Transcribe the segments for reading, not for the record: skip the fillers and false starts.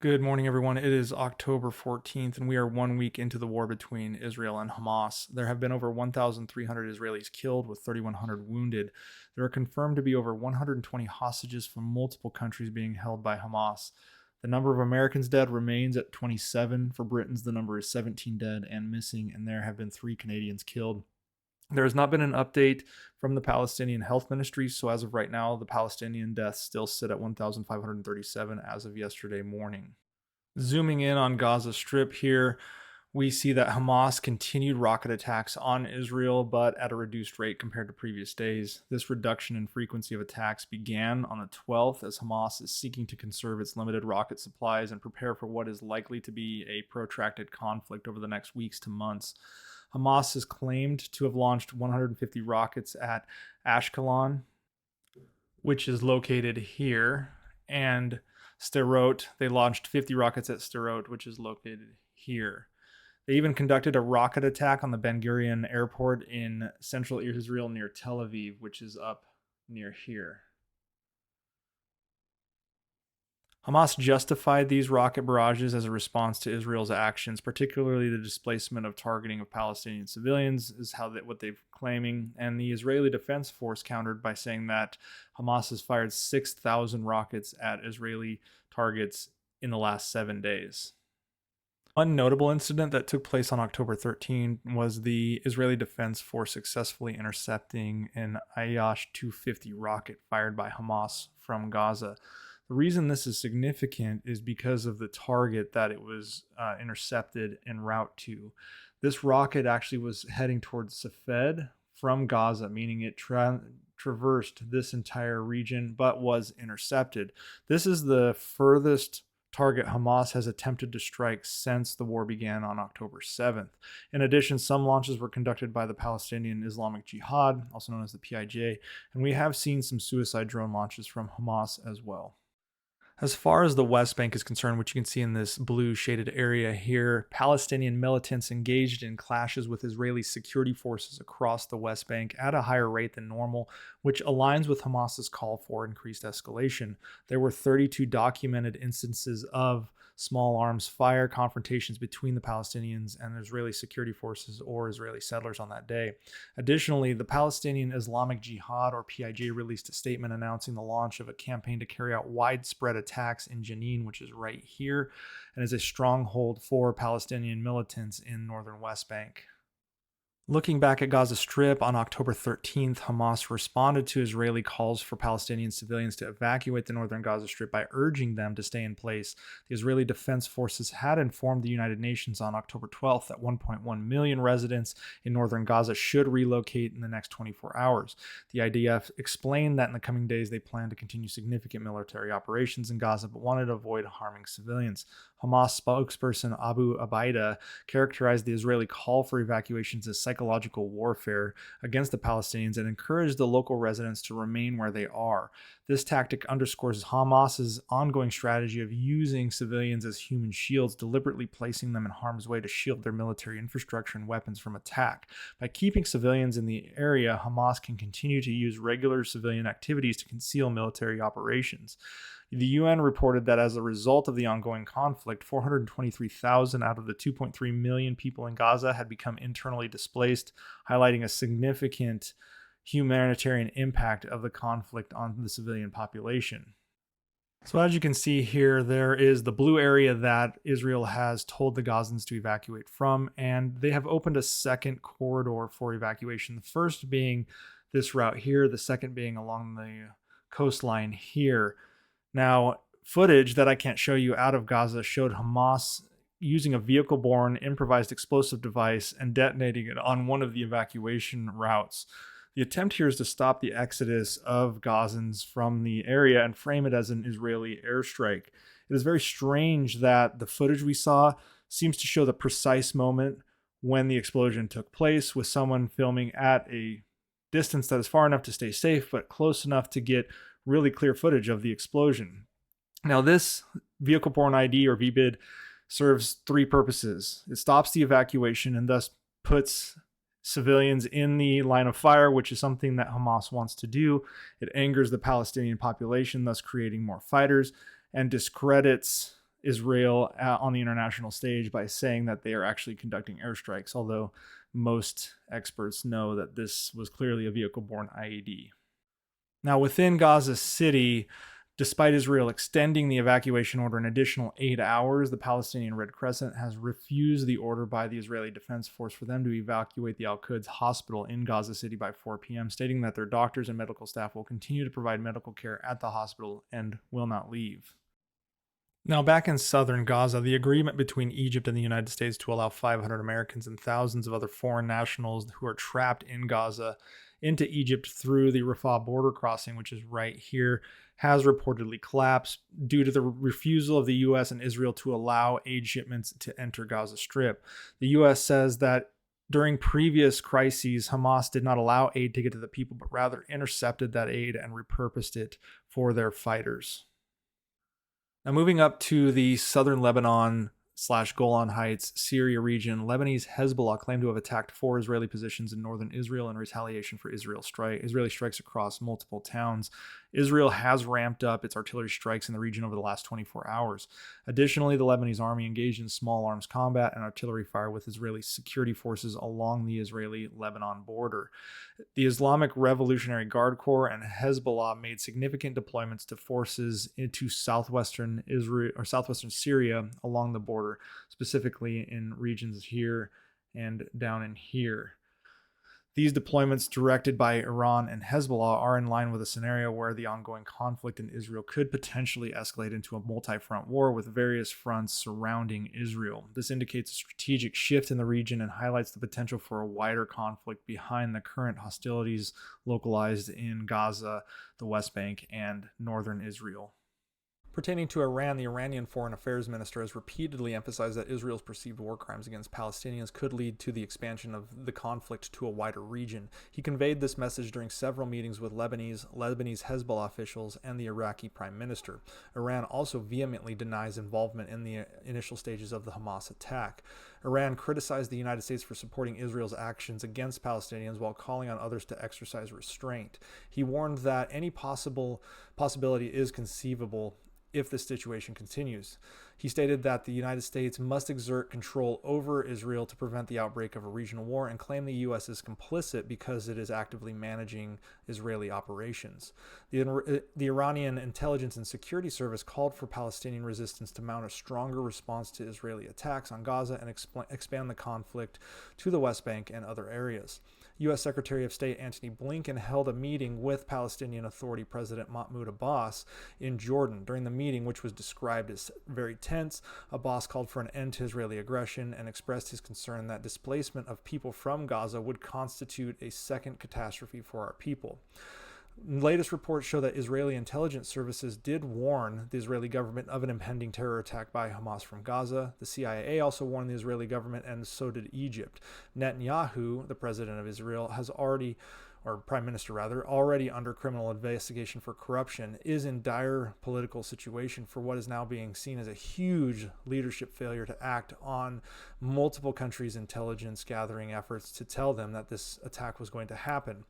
Good morning, everyone. It is October 14th, and we are 1 week into the war between Israel and Hamas. There have been over 1,300 Israelis killed, with 3,100 wounded. There are confirmed to be over 120 hostages from multiple countries being held by Hamas. The number of Americans dead remains at 27. For Britons, the number is 17 dead and missing, and there have been 3 Canadians killed. There has not been an update from the Palestinian Health Ministry, so as of right now, the Palestinian deaths still sit at 1,537 as of yesterday morning. Zooming in on Gaza Strip here, we see that Hamas continued rocket attacks on Israel, but at a reduced rate compared to previous days. This reduction in frequency of attacks began on the 12th as Hamas is seeking to conserve its limited rocket supplies and prepare for what is likely to be a protracted conflict over the next weeks to months. Hamas has claimed to have launched 150 rockets at Ashkelon, which is located here, and Sderot. They launched 50 rockets at Sderot, which is located here. They even conducted a rocket attack on the Ben Gurion airport in central Israel near Tel Aviv, which is up near here. Hamas justified these rocket barrages as a response to Israel's actions, particularly the displacement of targeting of Palestinian civilians, is what they're claiming. And the Israeli Defense Force countered by saying that Hamas has fired 6,000 rockets at Israeli targets in the last 7 days. One notable incident that took place on October 13 was the Israeli Defense Force successfully intercepting an Ayash 250 rocket fired by Hamas from Gaza. The reason this is significant is because of the target that it was intercepted en route to. This rocket actually was heading towards Safed from Gaza, meaning it traversed this entire region but was intercepted. This is the furthest target Hamas has attempted to strike since the war began on October 7th. In addition, some launches were conducted by the Palestinian Islamic Jihad, also known as the PIJ, and we have seen some suicide drone launches from Hamas as well. As far as the West Bank is concerned, which you can see in this blue shaded area here, Palestinian militants engaged in clashes with Israeli security forces across the West Bank at a higher rate than normal, which aligns with Hamas's call for increased escalation. There were 32 documented instances of small arms fire confrontations between the Palestinians and Israeli security forces or Israeli settlers on that day. Additionally, the Palestinian Islamic Jihad, or PIJ, released a statement announcing the launch of a campaign to carry out widespread attacks in Jenin, which is right here, and is a stronghold for Palestinian militants in northern West Bank. Looking back at Gaza Strip, on October 13th, Hamas responded to Israeli calls for Palestinian civilians to evacuate the northern Gaza Strip by urging them to stay in place. The Israeli Defense Forces had informed the United Nations on October 12th that 1.1 million residents in northern Gaza should relocate in the next 24 hours. The IDF explained that in the coming days they plan to continue significant military operations in Gaza but wanted to avoid harming civilians. Hamas spokesperson Abu Abaida characterized the Israeli call for evacuations as psychological warfare against the Palestinians and encouraged the local residents to remain where they are. This tactic underscores Hamas's ongoing strategy of using civilians as human shields, deliberately placing them in harm's way to shield their military infrastructure and weapons from attack. By keeping civilians in the area, Hamas can continue to use regular civilian activities to conceal military operations. The UN reported that as a result of the ongoing conflict, 423,000 out of the 2.3 million people in Gaza had become internally displaced, highlighting a significant humanitarian impact of the conflict on the civilian population. So as you can see here, there is the blue area that Israel has told the Gazans to evacuate from, and they have opened a second corridor for evacuation. The first being this route here, the second being along the coastline here. Now, footage that I can't show you out of Gaza showed Hamas using a vehicle-borne improvised explosive device and detonating it on one of the evacuation routes. The attempt here is to stop the exodus of Gazans from the area and frame it as an Israeli airstrike. It is very strange that the footage we saw seems to show the precise moment when the explosion took place, with someone filming at a distance that is far enough to stay safe, but close enough to get really clear footage of the explosion. Now, this vehicle-borne ID, or VBID, serves 3 purposes. It stops the evacuation and thus puts civilians in the line of fire, which is something that Hamas wants to do. It angers the Palestinian population, thus creating more fighters, and discredits Israel on the international stage by saying that they are actually conducting airstrikes, although most experts know that this was clearly a vehicle-borne IED. Now, within Gaza City, despite Israel extending the evacuation order an additional 8 hours, the Palestinian Red Crescent has refused the order by the Israeli Defense Force for them to evacuate the Al-Quds hospital in Gaza City by 4 p.m., stating that their doctors and medical staff will continue to provide medical care at the hospital and will not leave. Now, back in southern Gaza, the agreement between Egypt and the United States to allow 500 Americans and thousands of other foreign nationals who are trapped in Gaza into Egypt through the Rafah border crossing, which is right here, has reportedly collapsed due to the refusal of the U.S. and Israel to allow aid shipments to enter Gaza Strip. The U.S. says that during previous crises, Hamas did not allow aid to get to the people, but rather intercepted that aid and repurposed it for their fighters. Now, moving up to the southern Lebanon / Golan Heights, Syria region, Lebanese Hezbollah claimed to have attacked 4 Israeli positions in northern Israel in retaliation for Israeli strikes across multiple towns. Israel has ramped up its artillery strikes in the region over the last 24 hours. Additionally, the Lebanese army engaged in small arms combat and artillery fire with Israeli security forces along the Israeli-Lebanon border. The Islamic Revolutionary Guard Corps and Hezbollah made significant deployments to forces into southwestern Israel or southwestern Syria along the border, specifically in regions here and down in here. These deployments, directed by Iran and Hezbollah, are in line with a scenario where the ongoing conflict in Israel could potentially escalate into a multi-front war with various fronts surrounding Israel. This indicates a strategic shift in the region and highlights the potential for a wider conflict behind the current hostilities localized in Gaza, the West Bank, and northern Israel. Pertaining to Iran, the Iranian Foreign Affairs Minister has repeatedly emphasized that Israel's perceived war crimes against Palestinians could lead to the expansion of the conflict to a wider region. He conveyed this message during several meetings with Lebanese Hezbollah officials and the Iraqi Prime Minister. Iran also vehemently denies involvement in the initial stages of the Hamas attack. Iran criticized the United States for supporting Israel's actions against Palestinians while calling on others to exercise restraint. He warned that any possibility is conceivable if the situation continues. He stated that the United States must exert control over Israel to prevent the outbreak of a regional war and claim the U.S. is complicit because it is actively managing Israeli operations. The Iranian Intelligence and Security Service called for Palestinian resistance to mount a stronger response to Israeli attacks on Gaza and expand the conflict to the West Bank and other areas. U.S. Secretary of State Antony Blinken held a meeting with Palestinian Authority President Mahmoud Abbas in Jordan. During the meeting, which was described as very tense, Abbas called for an end to Israeli aggression and expressed his concern that displacement of people from Gaza would constitute a second catastrophe for our people. Latest reports show that Israeli intelligence services did warn the Israeli government of an impending terror attack by Hamas from Gaza. The CIA also warned the Israeli government, and so did Egypt. Netanyahu, the president of Israel, prime minister rather, already under criminal investigation for corruption, is in dire political situation for what is now being seen as a huge leadership failure to act on multiple countries' intelligence gathering efforts to tell them that this attack was going to happen.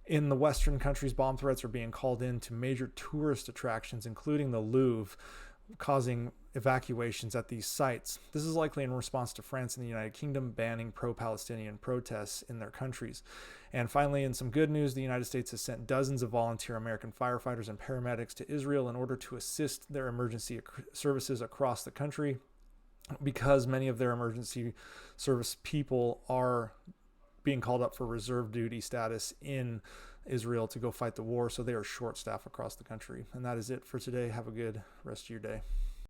In the Western countries, bomb threats are being called in to major tourist attractions, including the Louvre, causing evacuations at these sites. This is likely in response to France and the United Kingdom banning pro-Palestinian protests in their countries. And finally, in some good news, the United States has sent dozens of volunteer American firefighters and paramedics to Israel in order to assist their emergency services across the country, because many of their emergency service people are being called up for reserve duty status in Israel to go fight the war, so they are short-staffed across the country. And that is it for today. Have a good rest of your day.